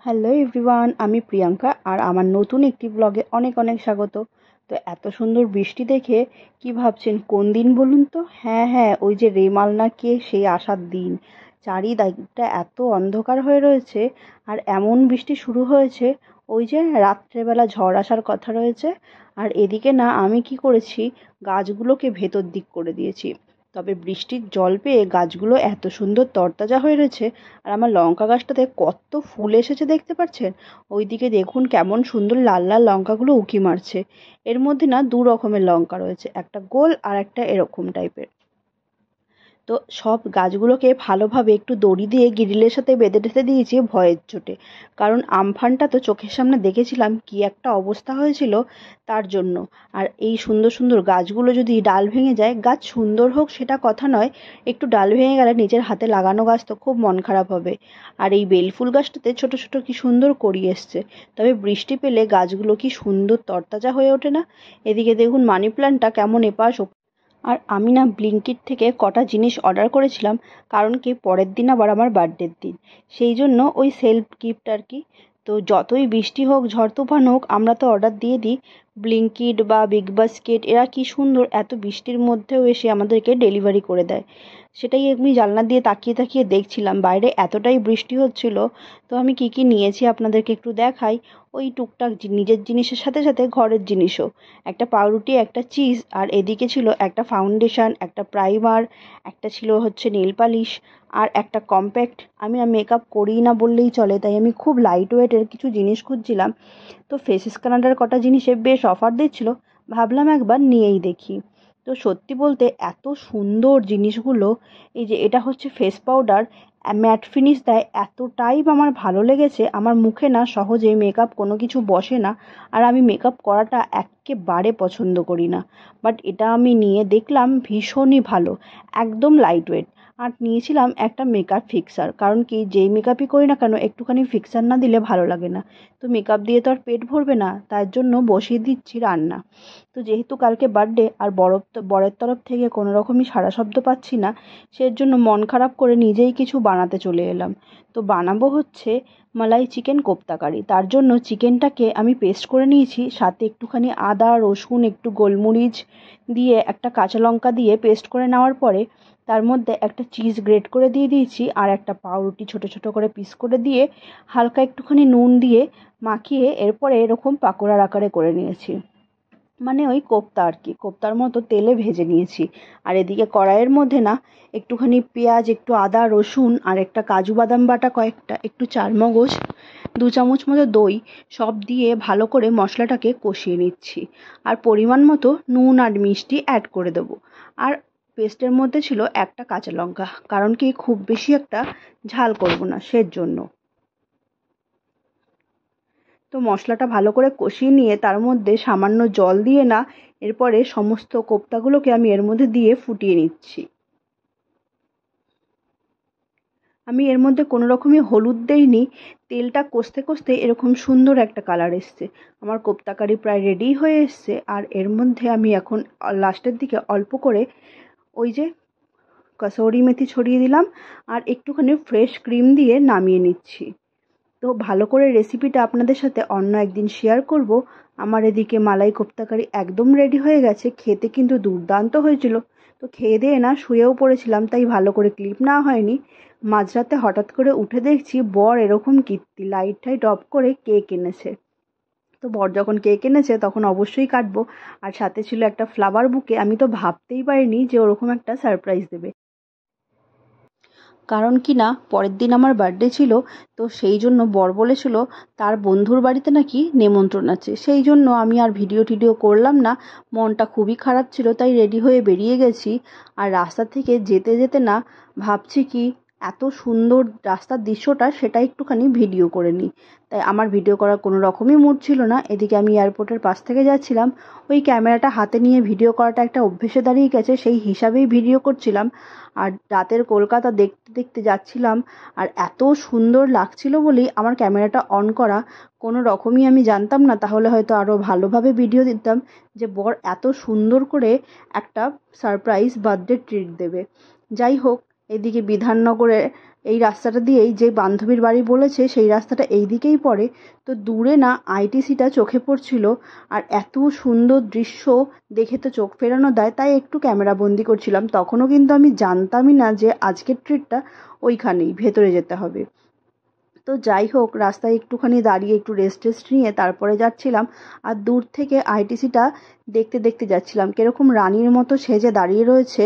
Hello everyone, আমি প্রিয়াঙ্কা আর আমার নতুন একটি ব্লগে অনেক অনেক স্বাগত। তো এত সুন্দর বৃষ্টি দেখে কি ভাবছেন কোন দিন বলুন তো? হ্যাঁ, ওই যে রেমাল না কে সেই আসার দিন। চারিদিকটা এত অন্ধকার হয়ে রয়েছে আর এমন বৃষ্টি শুরু হয়েছে, ওই যে রাত্রেবেলা ঝড় আসার কথা রয়েছে। আর এদিকে না আমি কি করেছি, গাছগুলোকে ভেতর দিক করে দিয়েছি। তবে বৃষ্টির জল পেয়ে গাছগুলো এত সুন্দর তরতাজা হয়ে রয়েছে। আর আমার লঙ্কা গাছটাতে কত ফুল এসেছে দেখতে পাচ্ছেন? ওইদিকে দেখুন কেমন সুন্দর লাল লাল লঙ্কাগুলো উঁকি মারছে। এর মধ্যে না দু রকমের লঙ্কা রয়েছে, একটা গোল আর একটা এরকম টাইপের। তো সব গাছগুলোকে ভালোভাবে একটু দড়ি দিয়ে গ্রিলের সাথে বেঁধে টেঁধে দিয়েছি ভয়ের চোটে। কারণ আমফানটা তো চোখের সামনে দেখেছিলাম কি একটা অবস্থা হয়েছিল, তার জন্য। আর এই সুন্দর সুন্দর গাছগুলো যদি ডাল ভেঙে যায়, গাছ সুন্দর হোক সেটা কথা নয়, একটু ডাল ভেঙে গেলে নিজের হাতে লাগানো গাছ তো খুব মন খারাপ হবে। আর এই বেলফুল গাছটাতে ছোট ছোট কি সুন্দর কড়ি এসছে। তবে বৃষ্টি পেলে গাছগুলো কি সুন্দর তরতাজা হয়ে ওঠে না? এদিকে দেখুন মানি প্ল্যান্টটা কেমন এপাশ। আর আমি না ব্লিঙ্কিট থেকে কটা জিনিস অর্ডার করেছিলাম, কারণ কি পরের দিন আবার আমার বার্থডের দিন। সেই জন্য ওই সেলফ গিফট আর কি। তো যতই বৃষ্টি হোক ঝড় তুফান হোক আমরা তো অর্ডার দিয়ে দিই। ব্লিঙ্কিট বা বিগ বাস্কেট এরা কি সুন্দর এত বৃষ্টির মধ্যেও এসে আমাদেরকে ডেলিভারি করে দেয়। সেটাই আমি জানলা দিয়ে তাকিয়ে তাকিয়ে দেখছিলাম, বাইরে এতটাই বৃষ্টি হচ্ছিল। তো আমি কি কি নিয়েছি আপনাদেরকে একটু দেখাই। ওই টুকটাক নিজের জিনিসের সাথে সাথে ঘরের জিনিসও, একটা পাউরুটি, একটা চিজ, আর এদিকে ছিল একটা ফাউন্ডেশন, একটা প্রাইমার, একটা ছিল হচ্ছে নেল পালিশ, আর একটা কম্প্যাক্ট। আমি মেকআপ করি না বললেই চলে, তাই আমি খুব লাইট ওয়েটের কিছু জিনিস খুঁজছিলাম। তো ফেসেস কানাডার কটা জিনিসে বেশ অফার দিচ্ছিল, ভাবলাম একবার নিয়েই দেখি। তো সত্যি বলতে এত সুন্দর জিনিসগুলো। এই যে এটা হচ্ছে ফেস পাউডার, ম্যাট ফিনিশ দেয়, এতটাই আমার ভালো লেগেছে। আমার মুখে না সহজে মেকআপ কোনো কিছু বসে না, আর আমি মেকআপ করাটা একেবারে পছন্দ করি না। বাট এটা আমি নিয়ে দেখলাম ভীষণই ভালো, একদম লাইট ওয়েট। আর নিয়েছিলাম একটা মেকআপ ফিক্সার, কারণ কি যেই মেকআপই করি না কেন একটুখানি ফিক্সার না দিলে ভালো লাগে না। তো মেকআপ দিয়ে তো আর পেট ভরবে না, তার জন্য বসিয়ে দিচ্ছি রান্না। তো যেহেতু কালকে বার্থডে আর বরের তরফ থেকে কোনো রকমই সাড়া শব্দ পাচ্ছি না, সের জন্য মন খারাপ করে নিজেই কিছু বানাতে চলে এলাম। তো বানাবো হচ্ছে মালাই চিকেন কোপ্তা কারি। তার জন্য চিকেনটাকে আমি পেস্ট করে নিয়েছি, সাথে একটুখানি আদা রসুন একটু গোলমরিচ দিয়ে একটা কাঁচা লঙ্কা দিয়ে পেস্ট করে নেওয়ার পরে তার মধ্যে একটা চিজ গ্রেট করে দিয়ে দিয়েছি, আর একটা পাউরুটি ছোট ছোট করে পিস করে দিয়ে হালকা একটুখানি নুন দিয়ে মাখিয়ে এরপরে এরকম পাকোড়ার আকারে করে নিয়েছি। মানে ওই কোপ্তা আর কি, কোপ্তার মতো তেলে ভেজে নিয়েছি। আর এদিকে কড়াইয়ের মধ্যে না একটুখানি পেঁয়াজ, একটু আদা রসুন, আর একটা কাজু বাদাম বাটা কয়েকটা, একটু চারমগজ, 2 চামচ মতো দই, সব দিয়ে ভালো করে মশলাটাকে কষিয়ে নিচ্ছি। আর পরিমাণ মতো নুন আর মিষ্টি অ্যাড করে দেবো। আর পেস্টের মধ্যে ছিল একটা কাঁচা লঙ্কা, কারণ কি খুব বেশি একটা ঝাল করব না, সের জন্য। তো মশলাটা ভালো করে কষিয়ে নিয়ে তার মধ্যে সামান্য জল দিয়ে না এরপরে সমস্ত কোপ্তাগুলোকে আমি এর মধ্যে দিয়ে ফুটিয়ে নিচ্ছি। আমি এর মধ্যে কোনো রকমই হলুদ দেইনি। তেলটা কষতে কষতে এরকম সুন্দর একটা কালার এসছে। আমার কোপ্তা কারি প্রায় রেডি হয়ে এসছে। আর এর মধ্যে আমি এখন লাস্টের দিকে অল্প করে ওই যে কসুরি মেথি ছড়িয়ে দিলাম, আর একটুখানি ফ্রেশ ক্রিম দিয়ে নামিয়ে নিচ্ছি। তো ভালো করে রেসিপিটা আপনাদের সাথে অন্য একদিন শেয়ার করব। আমার এদিকে মালাই কোপ্তা কারি একদম রেডি হয়ে গেছে, খেতে কিন্তু দুর্দান্ত হয়েছিল। তো খেয়ে দিয়ে না শুয়েও পড়েছিলাম, তাই ভালো করে ক্লিপ নেওয়া হয়নি। মাঝরাতে হঠাৎ করে উঠে দেখছি বর এরকম কীর্তি লাইট টাইট অফ করে কেক এনেছে। তো বর যখন কেক এনেছে তখন অবশ্যই কাটবো। আর সাথে ছিল একটা ফ্লাওয়ার বুকে, আমি তো ভাবতেই পারিনি যে ওরকম একটা সারপ্রাইজ দেবে। কারণ কি না পরের দিন আমার বার্থডে ছিল, তো সেই জন্য বর বলেছিল তার বন্ধুর বাড়িতে নাকি নেমন্ত্রণ আছে। সেই জন্য আমি আর ভিডিও টিডিও করলাম না, মনটা খুবই খারাপ ছিল, তাই রেডি হয়ে বেরিয়ে গেছি। আর রাস্তা থেকে যেতে যেতে না ভাবছি কি এত সুন্দর রাস্তার দৃশ্যটা, সেটা একটুখানি ভিডিও করে নিই। তাই আমার ভিডিও করার কোনো রকমই মুড ছিল না। এদিকে আমি এয়ারপোর্টের পাশ থেকে যাচ্ছিলাম, ওই ক্যামেরাটা হাতে নিয়ে ভিডিও করাটা একটা অভ্যেসে দাঁড়িয়ে গেছে, সেই হিসাবেই ভিডিও করছিলাম। আর রাতের কলকাতা দেখতে দেখতে যাচ্ছিলাম, আর এত সুন্দর লাগছিল বলেই আমার ক্যামেরাটা অন করা। কোনো রকমই আমি জানতাম না, তাহলে হয়তো আরও ভালোভাবে ভিডিও দিতাম, যে বর এত সুন্দর করে একটা সারপ্রাইজ বার্থডে ট্রিট দেবে। যাই হোক, এদিকে বিধাননগরে এই রাস্তাটা দিয়েই যে বান্ধবীর বাড়ি বলেছে সেই রাস্তাটা এই দিকেই পড়ে। তো দূরে না আইটিসিটা চোখে পড়ছিল, আর এত সুন্দর দৃশ্য দেখে তো চোখ ফেরানো দেয়, তাই একটু ক্যামেরা বন্দি করছিলাম। তখনও কিন্তু আমি জানতামই না যে আজকের ট্রিটটা ওইখানেই ভেতরে যেতে হবে। তো যাই হোক, রাস্তায় একটুখানি দাঁড়িয়ে একটু রেস্ট নিয়ে তারপরে যাচ্ছিলাম। আর দূর থেকে আইটিসিটা দেখতে দেখতে যাচ্ছিলাম কিরকম রানীর মতো সেজে দাঁড়িয়ে রয়েছে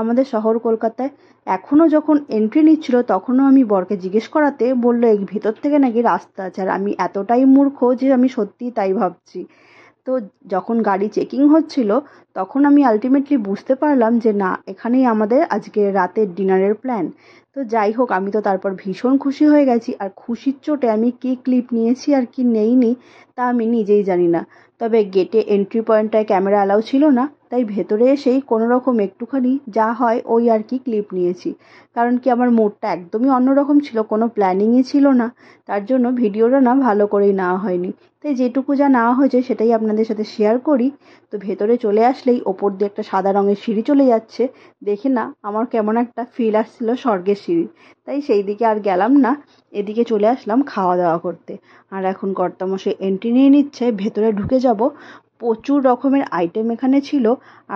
আমাদের শহর কলকাতায়। এখনও যখন এন্ট্রি নিচ্ছিল তখনও আমি বরকে জিজ্ঞেস করাতে বললো এই ভিতর থেকে নাকি রাস্তা আছে, আর আমি এতটাই মূর্খ যে আমি সত্যিই তাই ভাবছি। তো যখন গাড়ি চেকিং হচ্ছিল তখন আমি আলটিমেটলি বুঝতে পারলাম যে না, এখানেই আমাদের আজকে রাতের ডিনারের প্ল্যান। তো যাই হোক, আমি তো তারপর ভীষণ খুশি হয়ে গেছি, আর খুশির চোটে আমি কি ক্লিপ নিয়েছি আর কি নেইনি তা আমি নিজেই জানি না। তবে গেটে এন্ট্রি পয়েন্টটায় ক্যামেরা অ্যালাউ ছিল না, তাই ভেতরে এসেই কোনো রকম একটুখানি যা হয় ওই আর কি ক্লিপ নিয়েছি। কারণ কি আমার মুডটা একদমই অন্যরকম ছিল, কোনো প্ল্যানিংই ছিল না, তার জন্য ভিডিওটা না ভালো করেই নেওয়া হয়নি। তাই যেটুকু যা নেওয়া হয়েছে সেটাই আপনাদের সাথে শেয়ার করি। তো ভেতরে চলে আসলেই ওপর দিয়ে একটা সাদা রঙের সিঁড়ি চলে যাচ্ছে, দেখে না আমার কেমন একটা ফিল আসছিল স্বর্গের সিঁড়ি। তাই সেই দিকে আর গেলাম না, এদিকে চলে আসলাম খাওয়া দাওয়া করতে। আর এখন কর্তামশাই এন্ট্রি নিয়ে নিচ্ছে, ভেতরে ঢুকে যাব। প্রচুর রকমের আইটেম এখানে ছিল,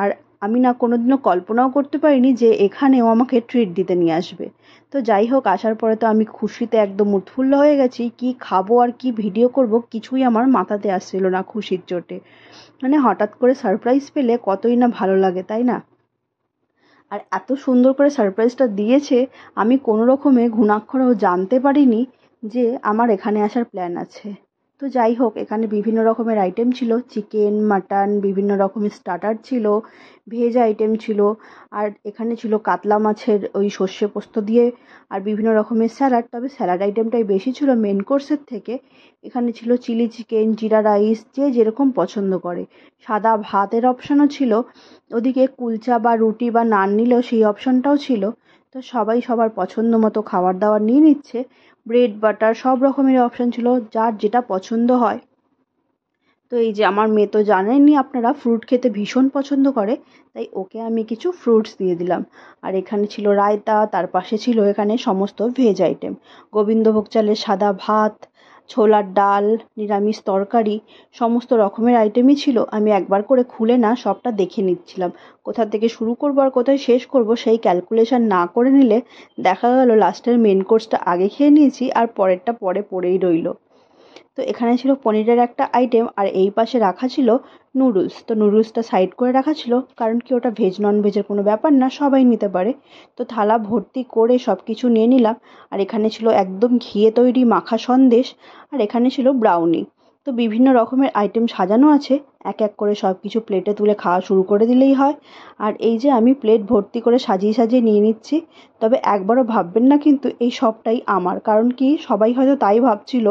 আর আমি না কোনোদিনও কল্পনাও করতে পারিনি যে এখানেও আমাকে ট্রিট দিতে নিয়ে আসবে। তো যাই হোক, আসার পরে তো আমি খুশিতে একদম উৎফুল্ল হয়ে গেছি। কি খাবো আর কি ভিডিও করব কিছুই আমার মাথাতে আসছিল না খুশির চোটে। মানে হঠাৎ করে সারপ্রাইজ পেলে কতই না ভালো লাগে, তাই না? আর এত সুন্দর করে সারপ্রাইজটা দিয়েছে, আমি কোনো রকমে ঘুণাক্ষরেও জানতে পারিনি যে আমার এখানে আসার প্ল্যান আছে। তো যাই হোক, এখানে বিভিন্ন রকমের আইটেম ছিল, চিকেন, মাটন, বিভিন্ন রকমের স্টার্টার ছিল, ভেজ আইটেম ছিল, আর এখানে ছিল কাতলা মাছের ওই সর্ষে পোস্ত দিয়ে, আর বিভিন্ন রকমের স্যালাড। তবে স্যালাড আইটেমটাই বেশি ছিল মেন কোর্সের থেকে। এখানে ছিল চিলি চিকেন, জিরা রাইস, যে যেরকম পছন্দ করে। সাদা ভাতের অপশানও ছিল, ওদিকে কুলচা বা রুটি বা নান নিলেও সেই অপশানটাও ছিল। তো সবাই সবার পছন্দ মতো খাবার দাবার নিয়ে নিচ্ছে। ব্রেড বাটার সব রকমের অপশান ছিল, যার যেটা পছন্দ হয়। তো এই যে আমার মেয়ে তো জানেনই আপনারা ফ্রুট খেতে ভীষণ পছন্দ করে, তাই ওকে আমি কিছু ফ্রুটস দিয়ে দিলাম। আর এখানে ছিল রায়তা, তার পাশে ছিল এখানে সমস্ত ভেজ আইটেম, গোবিন্দভোগ চালের সাদা ভাত, ছোলার ডাল, নিরামিষ তরকারি, সমস্ত রকমের আইটেমই ছিল। আমি একবার করে খুলে না সবটা দেখে নিচ্ছিলাম, কোথা থেকে শুরু করব আর কোথায় শেষ করব সেই ক্যালকুলেশন না করে নিলে দেখা গেল লাস্টের মেন কোর্সটা আগে খেয়ে নিয়েছি আর পরেরটা পরে পড়েই রইলো। তো এখানে ছিল পনিরের একটা আইটেম, আর এই পাশে রাখা ছিল নুডলস। তো নুডলসটা সাইড করে রাখা ছিল, কারণ কি ওটা ভেজ নন ভেজের কোনো ব্যাপার না, সবাই নিতে পারে। তো থালা ভর্তি করে সব কিছু নিয়ে নিলাম। আর এখানে ছিল একদম ঘিয়ে তৈরি মাখা সন্দেশ, আর এখানে ছিল ব্রাউনি। তো বিভিন্ন রকমের আইটেম সাজানো আছে, এক এক করে সব কিছু প্লেটে তুলে খাওয়া শুরু করে দিলেই হয়। আর এই যে আমি প্লেট ভর্তি করে সাজিয়ে সাজিয়ে নিয়ে নিচ্ছি। তবে একবারও ভাববেন না কিন্তু এই সবটাই আমার, কারণ কি সবাই হয়তো তাই ভাবছিল,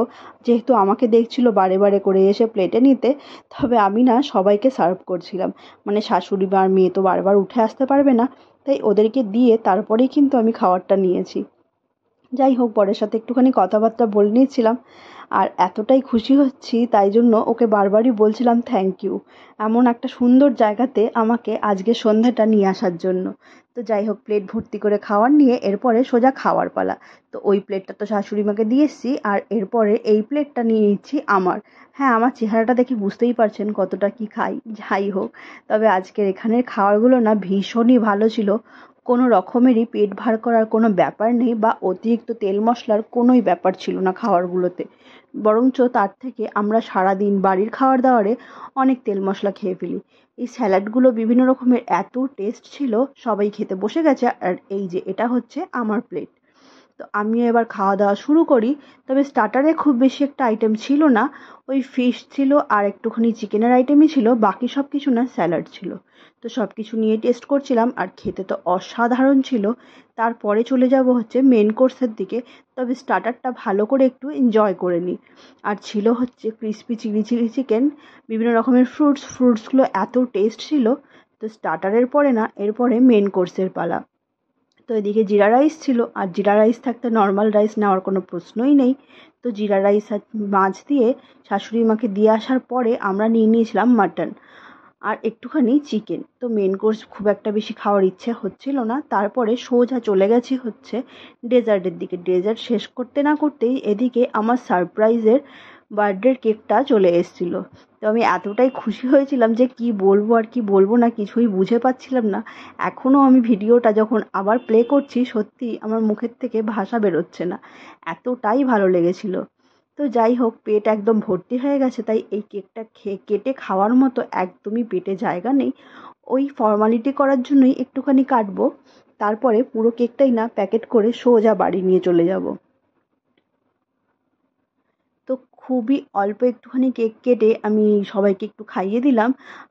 যেহেতু আমাকে দেখছিল বারে বারে করে এসে প্লেটে নিতে। তবে আমি না সবাইকে সার্ভ করছিলাম, মানে শাশুড়ি বা মেয়ে তো বারবার উঠে আসতে পারবে না, তাই ওদেরকে দিয়ে তারপরেই কিন্তু আমি খাবারটা নিয়েছি। যাই হোক, বরের সাথে একটুখানি কথাবার্তা বলে নিয়েছিলাম, আর এতটাই খুশি হচ্ছি তাই জন্য ওকে বারবারই বলছিলাম থ্যাংক ইউ, এমন একটা সুন্দর জায়গাতে আমাকে আজকে সন্ধ্যাটা নিয়ে আসার জন্য। তো যাই হোক, প্লেট ভর্তি করে খাওয়ার নিয়ে এরপরে সোজা খাওয়ার পালা। তো ওই প্লেটটা তো শাশুড়ি মাকে দিয়ে এসেছি, আর এরপরে এই প্লেটটা নিয়ে নিচ্ছি আমার। হ্যাঁ, আমার চেহারাটা দেখে বুঝতেই পারছেন কতটা কি খাই। যাই হোক, তবে আজকের এখানের খাবারগুলো না ভীষণই ভালো ছিল। কোনো রকমেরই পেট ভার করার কোনো ব্যাপার নেই, বা অতিরিক্ত তেল মশলার কোনোই ব্যাপার ছিল না খাবারগুলোতে। বরঞ্চ তার থেকে আমরা সারাদিন বাড়ির খাবার দাবারে অনেক তেল মশলা খেয়ে ফেলি। এই স্যালাডগুলো বিভিন্ন রকমের এত টেস্ট ছিল, সবাই খেতে বসে গেছে। আর এই যে এটা হচ্ছে আমার প্লেট। তো আমিও এবার খাওয়া দাওয়া শুরু করি। তবে স্টার্টারে খুব বেশি একটা আইটেম ছিল না, ওই ফিশ ছিল আর একটুখানি চিকেনের আইটেমই ছিল, বাকি সব কিছু না স্যালাড ছিল। তো সব কিছু নিয়ে টেস্ট করছিলাম, আর খেতে তো অসাধারণ ছিল। তারপরে চলে যাব হচ্ছে মেন কোর্সের দিকে। তবে স্টার্টারটা ভালো করে একটু এনজয় করে নিই। আর ছিল হচ্ছে ক্রিসপি চিলি চিকেন, বিভিন্ন রকমের ফ্রুটসগুলো এত টেস্ট ছিল। তো স্টার্টারের পরে না এরপরে মেন কোর্সের পালা। তো এদিকে জিরা রাইস ছিল, আর জিরা রাইস থাকতে নর্মাল রাইস নেওয়ার কোনো প্রশ্নই নেই। তো জিরা রাইস আর মাছ দিয়ে শাশুড়ি মাকে দিয়ে আসার পরে আমরা নিয়ে নিয়েছিলাম মাটন। আর একটুখানি চিকেন। তো মেন কোর্স খুব একটা বেশি খাওয়ার ইচ্ছে হচ্ছিল না, তারপরে সোজা চলে গেছি হচ্ছে ডেজার্টের দিকে। ডেজার্ট শেষ করতে না করতেই এদিকে আমার সারপ্রাইজের বার্থডের কেকটা চলে এসেছিল। তো আমি এতটাই খুশি হয়েছিলাম যে কি বলবো আর কি বলবো না কিছুই বুঝে পাচ্ছিলাম না। এখনও আমি ভিডিওটা যখন আবার প্লে করছি সত্যি আমার মুখের থেকে ভাষা বেরোচ্ছে না, এতটাই ভালো লেগেছিল। তো যাই হোক, পেট একদম ভর্তি হয়ে গেছে, তাই এই কেকটা কেটে খাওয়ার মতো একদমই পেটে জায়গা নেই। ওই ফর্মালিটি করার জন্যই একটুখানি কাটবো, তারপরে পুরো কেকটাই না প্যাকেট করে সোজা বাড়ি নিয়ে চলে যাব। তো খুবই অল্প একটুখানি কেক কেটে আমি সবাইকে একটু খাইয়ে দিলাম।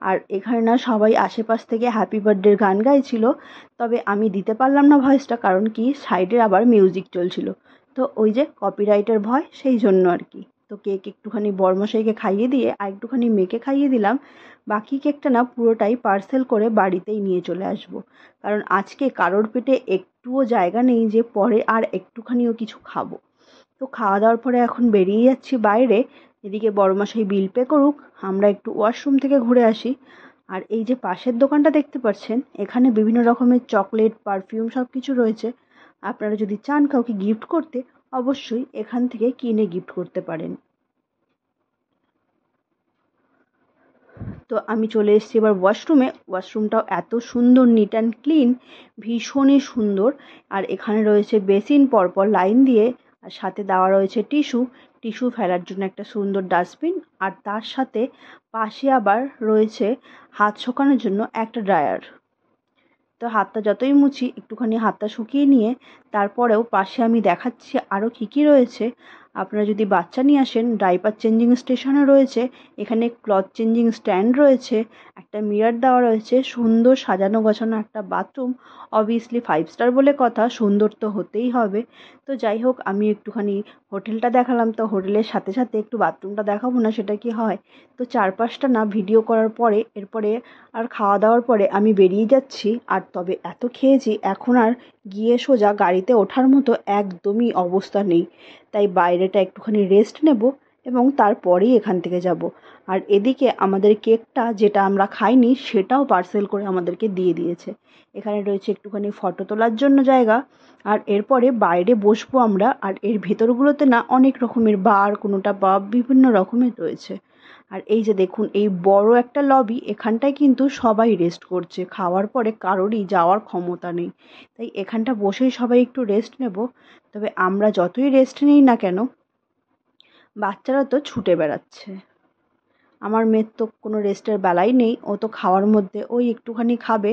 আর এখানে না সবাই আশেপাশ থেকে হ্যাপি বার্থডের গান গাইছিল, তবে আমি দিতে পারলাম না ভয়েসটা, কারণ কি সাইডে আবার মিউজিক চলছিল। তো ওই যে কপিরাইটের ভয়, সেই জন্য আর কি। তো কেক একটুখানি বরমশাইকে খাইয়ে দিয়ে আর একটুখানি মেয়েকে খাইয়ে দিলাম। বাকি কেকটা না পুরোটাই পার্সেল করে বাড়িতেই নিয়ে চলে আসব, কারণ আজকে কারোর পেটে একটুও জায়গা নেই যে পরে আর একটুখানিও কিছু খাবো। তো খাওয়া দাওয়ার পরে এখন বেরিয়ে যাচ্ছি বাইরে। এদিকে বড়মশাই বিল পে করুক, আমরা একটু ওয়াশরুম থেকে ঘুরে আসি। আর এই যে পাশের দোকানটা দেখতে পাচ্ছেন, এখানে বিভিন্ন রকমের চকলেট, পারফিউম সব কিছু রয়েছে। আপনারা যদি চান কাউকে গিফট করতে, অবশ্যই এখান থেকে কিনে গিফট করতে পারেন। তো আমি চলে এসেছি এবার ওয়াশরুমে। ওয়াশরুমটাও এত সুন্দর, নিট অ্যান্ড ক্লিন, ভীষণই সুন্দর। আর এখানে রয়েছে বেসিন পরপর লাইন দিয়ে, আর সাথে দেওয়া রয়েছে টিস্যু ফেলার জন্য একটা সুন্দর ডাস্টবিন। আর তার সাথে পাশে আবার রয়েছে হাত শুকানোর জন্য একটা ড্রায়ার। তো হাতটা যতই মুছি একটুখানি হাতটা শুকিয়ে নিয়ে তারপরেও পাশে আমি দেখাচ্ছি আরও কী কী রয়েছে। আপনারা যদি বাচ্চা নিয়ে আসেন, ডাইপার চেঞ্জিং স্টেশনও রয়েছে, এখানে ক্লথ চেঞ্জিং স্ট্যান্ড রয়েছে, একটা মিরর দেওয়া রয়েছে, সুন্দর সাজানো গোছানো একটা বাথরুম। অবভিয়াসলি 5 স্টার বলে কথা, সুন্দর তো হতেই হবে। তো যাই হোক, আমি একটুখানি হোটেলটা দেখালাম, তো হোটেলের সাথে সাথে একটু বাথরুমটা দেখাবো না, সেটা কি হয়। তো চারপাশটা না ভিডিও করার পরে এরপরে আর খাওয়া দাওয়ার পরে আমি বেরিয়ে যাচ্ছি। আর তবে এত খেয়েছি, এখন আর গিয়ে সোজা গাড়িতে ওঠার মতো একদমই অবস্থা নেই, তাই বাইরেটা একটুখানি রেস্ট নেব এবং তারপরেই এখান থেকে যাব। আর এদিকে আমাদের কেকটা যেটা আমরা খাইনি সেটাও পার্সেল করে আমাদেরকে দিয়ে দিয়েছে। এখানে রয়েছে একটুখানি ফটো তোলার জন্য জায়গা। আর এরপরে বাইরে বসবো আমরা। আর এর ভেতরগুলোতে না অনেক রকমের বার, কোনোটা পাব, বিভিন্ন রকমের রয়েছে। আর এই যে দেখুন, এই বড় একটা লবি, এখানটায় কিন্তু সবাই রেস্ট করছে, খাওয়ার পরে কারোরই যাওয়ার ক্ষমতা নেই, তাই এখানটা বসেই সবাই একটু রেস্ট নেব। তবে আমরা যতই রেস্ট নিই না কেন, বাচ্চারা তো ছুটে বেড়াচ্ছে। আমার মেয়ের তো কোনো রেস্টের বেলাই নেই, ও তো খাওয়ার মধ্যে ওই একটুখানি খাবে,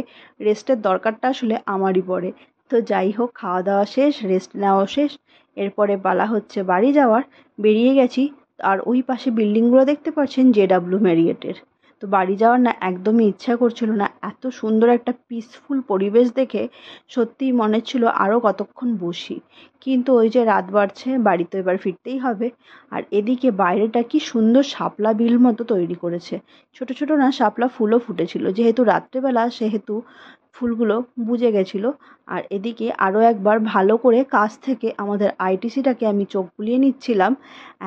রেস্টের দরকারটা আসলে আমারই পড়ে। তো যাই হোক, খাওয়া দাওয়া শেষ, রেস্ট নেওয়া শেষ, এরপরে পালা হচ্ছে বাড়ি যাওয়ার। বেরিয়ে গেছি। আর ওই পাশে বিল্ডিংগুলো দেখতে পাচ্ছেন JW ম্যারিয়েটের। তো বাড়ি যাওয়ার না একদমই ইচ্ছা করছিল না, এত সুন্দর একটা পিসফুল পরিবেশ দেখে সত্যিই মনে ছিল আরও কতক্ষণ বসি। কিন্তু ওই যে রাত বাড়ছে, বাড়ি তো এবার ফিরতেই হবে। আর এদিকে বাইরেটা কি সুন্দর শাপলা বিল মতো তৈরি করেছে, ছোট ছোট না শাপলা ফুলও ফুটেছিল, যেহেতু রাত্রেবেলা সেহেতু ফুলগুলো বুজে গেছিলো। আর এদিকে আরও একবার ভালো করে কাছ থেকে আমাদের ITC-টাকে আমি চোখ বুলিয়ে নিচ্ছিলাম,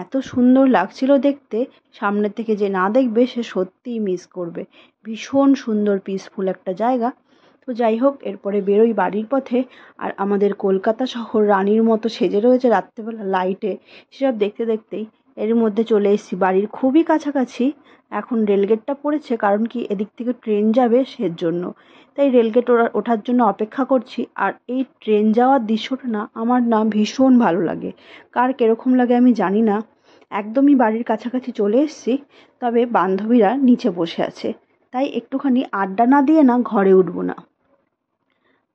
এত সুন্দর লাগছিল দেখতে। সামনের থেকে যে না দেখবে সে সত্যিই মিস করবে, ভীষণ সুন্দর পিসফুল একটা জায়গা। তো যাই হোক, এরপরে বেরোই বাড়ির পথে। আর আমাদের কলকাতা শহর রানীর মতো সেজে রয়েছে রাত্রেবেলা লাইটে, সেসব দেখতে দেখতেই এর মধ্যে চলে এসেছি বাড়ির খুবই কাছাকাছি। এখন রেলগেটটা পড়েছে, কারণ কি এদিক থেকে ট্রেন যাবে সেজন্য, তাই রেলগেট ওঠার জন্য অপেক্ষা করছি। আর এই ট্রেন যাওয়ার দৃশ্যটা না আমার না ভীষণ ভালো লাগে, কার কীরকম লাগে আমি জানি না। একদমই বাড়ির কাছাকাছি চলে এসেছি, তবে বান্ধবীরা নিচে বসে আছে, তাই একটুখানি আড্ডা না দিয়ে না ঘরে উঠবো না,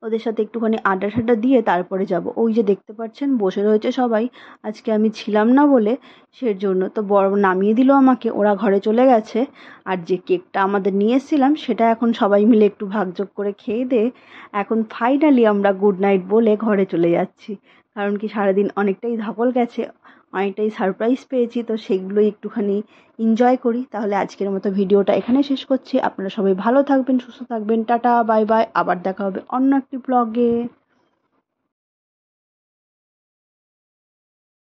ওদের সাথে একটুখানি আড্ডা ঠাড্ডা দিয়ে তারপরে যাব। ওই যে দেখতে পাচ্ছেন বসে রয়েছে সবাই, আজকে আমি ছিলাম না বলে সেজন্য। তো বড় নামিয়ে দিল আমাকে, ওরা ঘরে চলে গেছে। আর যে কেকটা আমাদের নিয়ে এসেছিলাম সেটা এখন সবাই মিলে একটু ভাগযোগ করে খেয়ে দিয়ে এখন ফাইনালি আমরা গুড নাইট বলে ঘরে চলে যাচ্ছি। কারণ কি সারাদিন অনেকটাই ধকল গেছে, অনেকটাই সারপ্রাইজ পেয়েছি, তো সেগুলোই একটুখানি এনজয় করি। তাহলে আজকের মতো ভিডিওটা এখানে শেষ করছি। আপনারা সবাই ভালো থাকবেন, সুস্থ থাকবেন, টাটা বাই বাই, আবার দেখা হবে অন্য একটি ব্লগে।